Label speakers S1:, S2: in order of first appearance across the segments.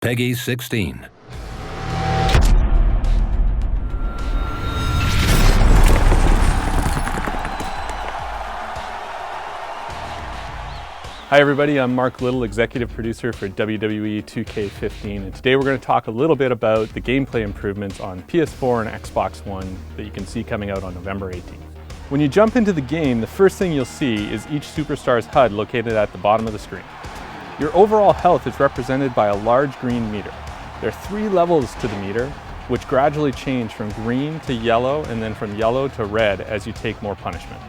S1: Peggy 16.
S2: Hi everybody, I'm Mark Little, executive producer for WWE 2K15, and today we're going to talk a little bit about the gameplay improvements on PS4 and Xbox One that you can see coming out on November 18th. When you jump into the game, the first thing you'll see is each superstar's HUD located at the bottom of the screen. Your overall health is represented by a large green meter. There are 3 levels to the meter, which gradually change from green to yellow and then from yellow to red as you take more punishment.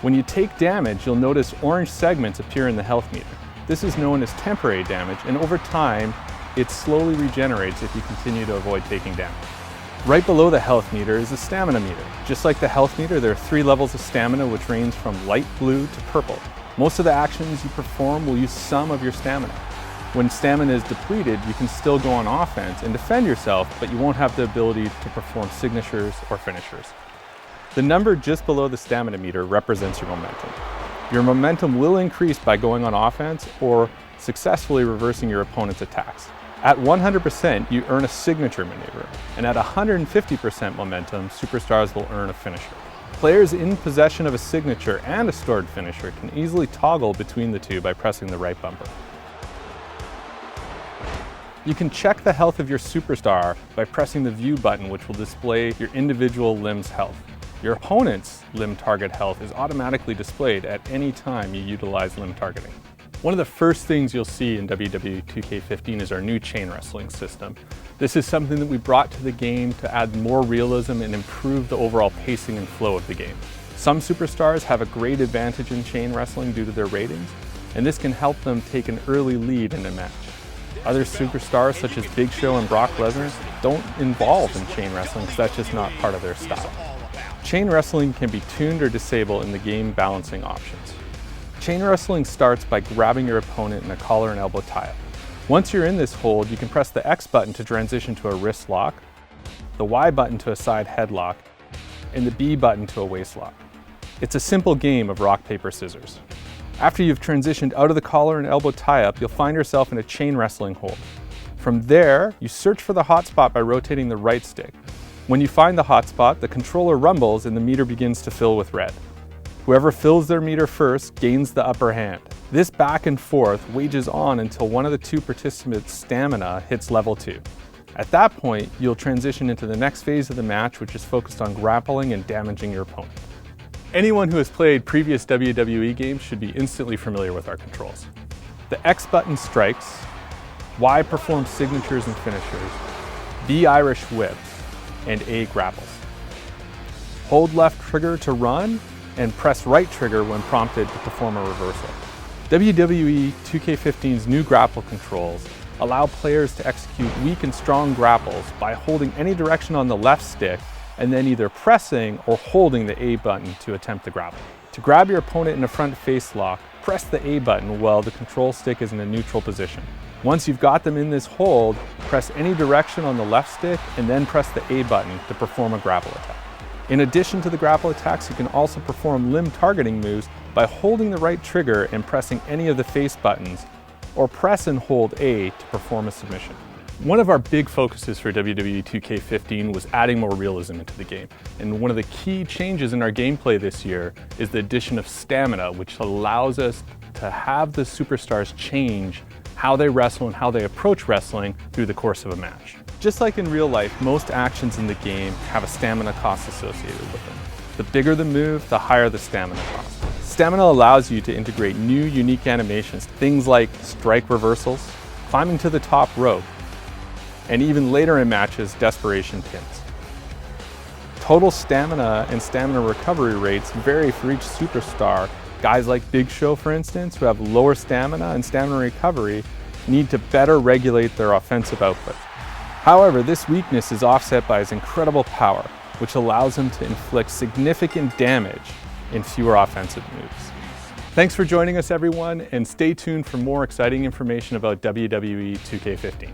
S2: When you take damage, you'll notice orange segments appear in the health meter. This is known as temporary damage, and over time, it slowly regenerates if you continue to avoid taking damage. Right below the health meter is the stamina meter. Just like the health meter, there are 3 levels of stamina which range from light blue to purple. Most of the actions you perform will use some of your stamina. When stamina is depleted, you can still go on offense and defend yourself, but you won't have the ability to perform signatures or finishers. The number just below the stamina meter represents your momentum. Your momentum will increase by going on offense or successfully reversing your opponent's attacks. At 100%, you earn a signature maneuver, and at 150% momentum, superstars will earn a finisher. Players in possession of a signature and a stored finisher can easily toggle between the two by pressing the right bumper. You can check the health of your superstar by pressing the view button, which will display your individual limb's health. Your opponent's limb target health is automatically displayed at any time you utilize limb targeting. One of the first things you'll see in WWE 2K15 is our new chain wrestling system. This is something that we brought to the game to add more realism and improve the overall pacing and flow of the game. Some superstars have a great advantage in chain wrestling due to their ratings, and this can help them take an early lead in a match. Other superstars such as Big Show and Brock Lesnar don't involve in chain wrestling because that's just not part of their style. Chain wrestling can be tuned or disabled in the game balancing options. Chain wrestling starts by grabbing your opponent in a collar and elbow tie-up. Once you're in this hold, you can press the X button to transition to a wrist lock, the Y button to a side headlock, and the B button to a waist lock. It's a simple game of rock, paper, scissors. After you've transitioned out of the collar and elbow tie-up, you'll find yourself in a chain wrestling hold. From there, you search for the hot spot by rotating the right stick. When you find the hot spot, the controller rumbles and the meter begins to fill with red. Whoever fills their meter first gains the upper hand. This back and forth wages on until one of the 2 participants' stamina hits level 2. At that point, you'll transition into the next phase of the match, which is focused on grappling and damaging your opponent. Anyone who has played previous WWE games should be instantly familiar with our controls. The X button strikes, Y performs signatures and finishers, B Irish whips, and A grapples. Hold left trigger to run, and press right trigger when prompted to perform a reversal. WWE 2K15's new grapple controls allow players to execute weak and strong grapples by holding any direction on the left stick and then either pressing or holding the A button to attempt the grapple. To grab your opponent in a front face lock, press the A button while the control stick is in a neutral position. Once you've got them in this hold, press any direction on the left stick and then press the A button to perform a grapple attack. In addition to the grapple attacks, you can also perform limb targeting moves by holding the right trigger and pressing any of the face buttons, or press and hold A to perform a submission. One of our big focuses for WWE 2K15 was adding more realism into the game. And one of the key changes in our gameplay this year is the addition of stamina, which allows us to have the superstars change how they wrestle and how they approach wrestling through the course of a match. Just like in real life, most actions in the game have a stamina cost associated with them. The bigger the move, the higher the stamina cost. Stamina allows you to integrate new, unique animations, things like strike reversals, climbing to the top rope, and even later in matches, desperation pins. Total stamina and stamina recovery rates vary for each superstar. Guys like Big Show, for instance, who have lower stamina and stamina recovery, need to better regulate their offensive output. However, this weakness is offset by his incredible power, which allows him to inflict significant damage in fewer offensive moves. Thanks for joining us, everyone, and stay tuned for more exciting information about WWE 2K15.